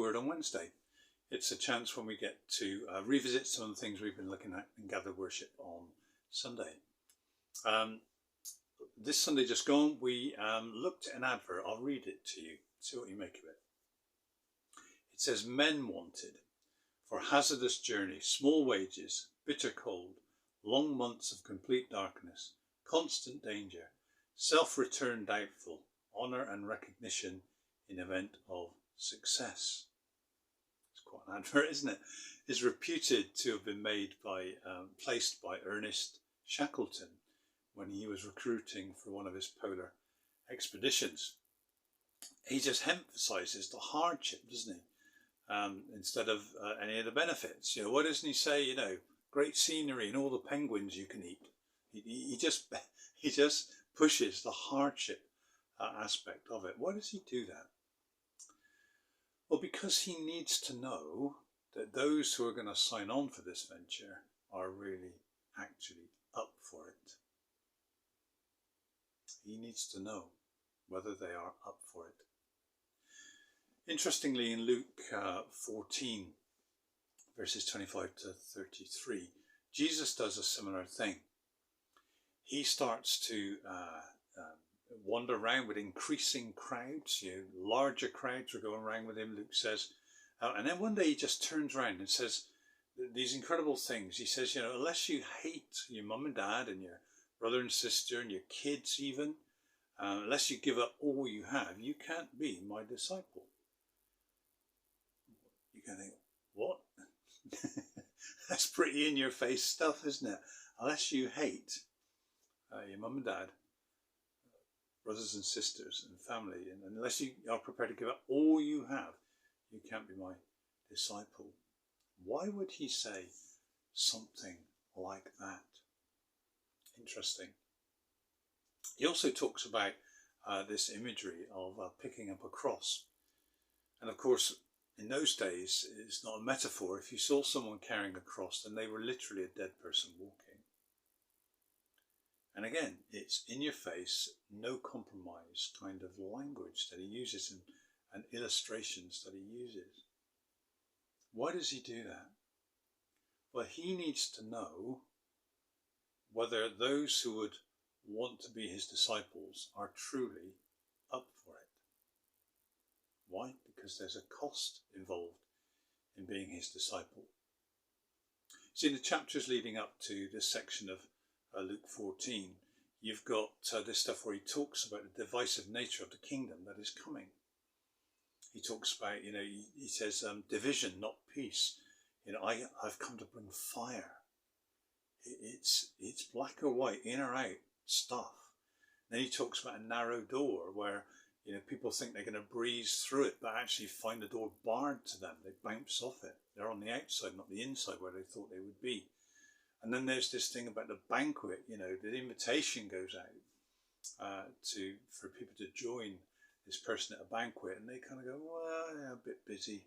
Word on Wednesday. It's a chance when we get to revisit some of the things we've been looking at in Gathered Worship on Sunday. This Sunday just gone, we looked at an advert. I'll read it to you, see what you make of it. It says, men wanted for hazardous journey, small wages, bitter cold, long months of complete darkness, constant danger, self-return doubtful, honour and recognition in event of success. It's quite an advert, isn't it? It's reputed to have been made by, placed by Ernest Shackleton when he was recruiting for one of his polar expeditions. He just emphasises the hardship, doesn't he? Instead of any of the benefits. Why doesn't he say, great scenery and all the penguins you can eat? He just pushes the hardship aspect of it. Why does he do that? Well, because he needs to know that those who are going to sign on for this venture are really actually up for it. He needs to know whether they are up for it. Interestingly, in Luke 14, verses 25 to 33, Jesus does a similar thing. He starts to wander around with increasing crowds. Larger crowds are going around with him, Luke says. And then one day he just turns around and says these incredible things. He says, unless you hate your mum and dad and your brother and sister and your kids even, unless you give up all you have, you can't be my disciple. You can think, what? That's pretty in-your-face stuff, isn't it? Unless you hate your mum and dad, brothers and sisters and family, and unless you are prepared to give up all you have, you can't be my disciple. Why would he say something like that? Interesting. He also talks about this imagery of picking up a cross. And of course, in those days, it's not a metaphor. If you saw someone carrying a cross, then they were literally a dead person walking. And again, it's in your face, no compromise kind of language that he uses and illustrations that he uses. Why does he do that? Well, he needs to know whether those who would want to be his disciples are truly up for it. Why? Because there's a cost involved in being his disciple. See, in the chapters leading up to this section of Luke 14, you've got this stuff where he talks about the divisive nature of the kingdom that is coming. He talks about, he says division, not peace. I've come to bring fire. It's black or white, in or out stuff. Then he talks about a narrow door where people think they're going to breeze through it, but actually find the door barred to them. They bounce off it. They're on the outside, not the inside where they thought they would be. And then there's this thing about the banquet. The invitation goes out for people to join this person at a banquet, and they kind of go, well, yeah, a bit busy,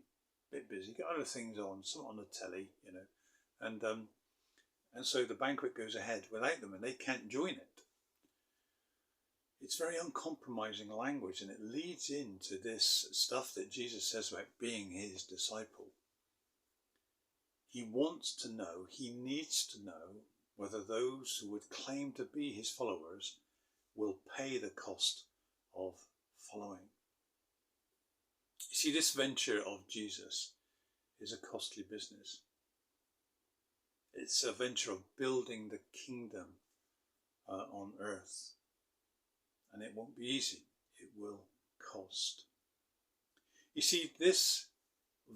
got other things on, something on the telly, and so the banquet goes ahead without them, and they can't join it. It's very uncompromising language, and it leads into this stuff that Jesus says about being his disciple. He wants to know, he needs to know whether those who would claim to be his followers will pay the cost of following. You see, this venture of Jesus is a costly business. It's a venture of building the kingdom on earth. And it won't be easy. It will cost. You see, this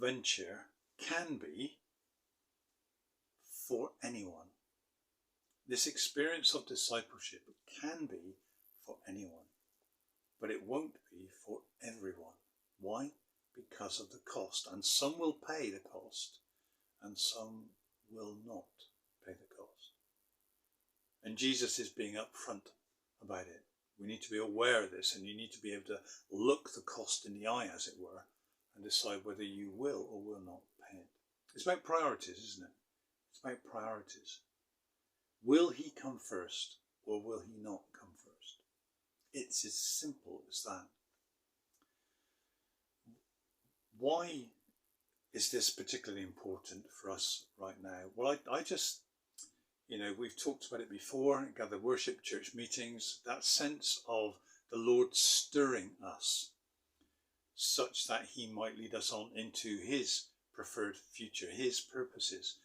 venture can be for anyone. This experience of discipleship can be for anyone. But it won't be for everyone. Why? Because of the cost. And some will pay the cost, and some will not pay the cost. And Jesus is being upfront about it. We need to be aware of this, and you need to be able to look the cost in the eye, as it were, and decide whether you will or will not pay it. It's about priorities, isn't it? It's about priorities. Will he come first, or will he not come first? It's as simple as that. Why is this particularly important for us right now? Well, I just, we've talked about it before, gather worship, church meetings, that sense of the Lord stirring us such that he might lead us on into his preferred future, his purposes.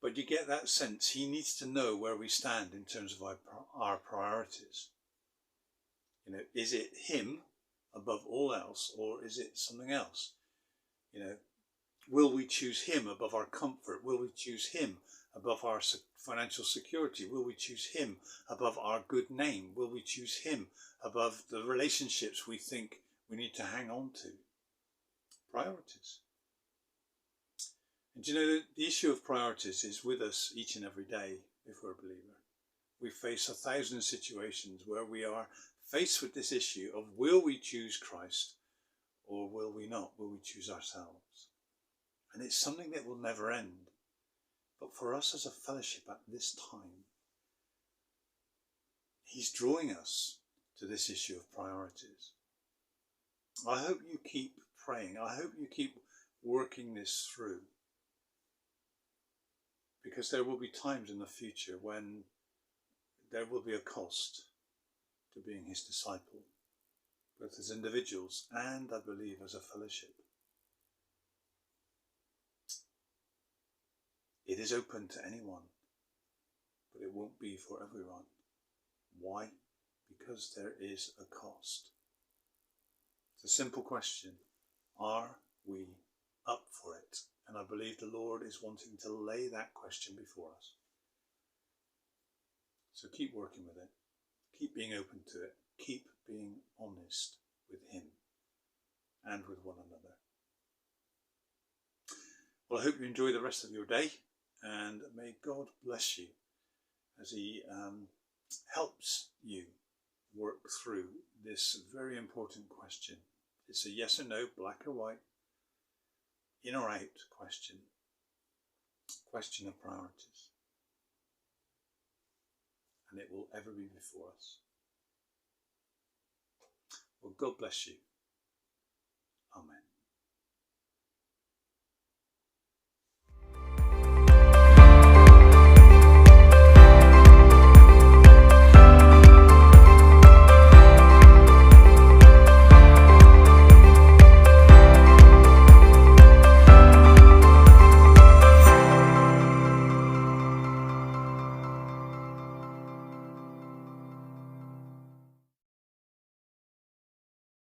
But you get that sense he needs to know where we stand in terms of our priorities. Is it him above all else, or is it something else? Will we choose him above our comfort? Will we choose him above our financial security? Will we choose him above our good name? Will we choose him above the relationships we think we need to hang on to? Priorities. And the issue of priorities is with us each and every day if we're a believer. We face 1,000 situations where we are faced with this issue of will we choose Christ or will we not? Will we choose ourselves? And it's something that will never end. But for us as a fellowship at this time, he's drawing us to this issue of priorities. I hope you keep praying. I hope you keep working this through. Because there will be times in the future when there will be a cost to being his disciple, both as individuals and, I believe, as a fellowship. It is open to anyone, but it won't be for everyone. Why? Because there is a cost. It's a simple question. Are we up for it? And I believe the Lord is wanting to lay that question before us. So keep working with it. Keep being open to it. Keep being honest with him and with one another. Well, I hope you enjoy the rest of your day, and may God bless you as he helps you work through this very important question. It's a yes or no, black or white, in or out question of priorities. And it will ever be before us. Well, God bless you.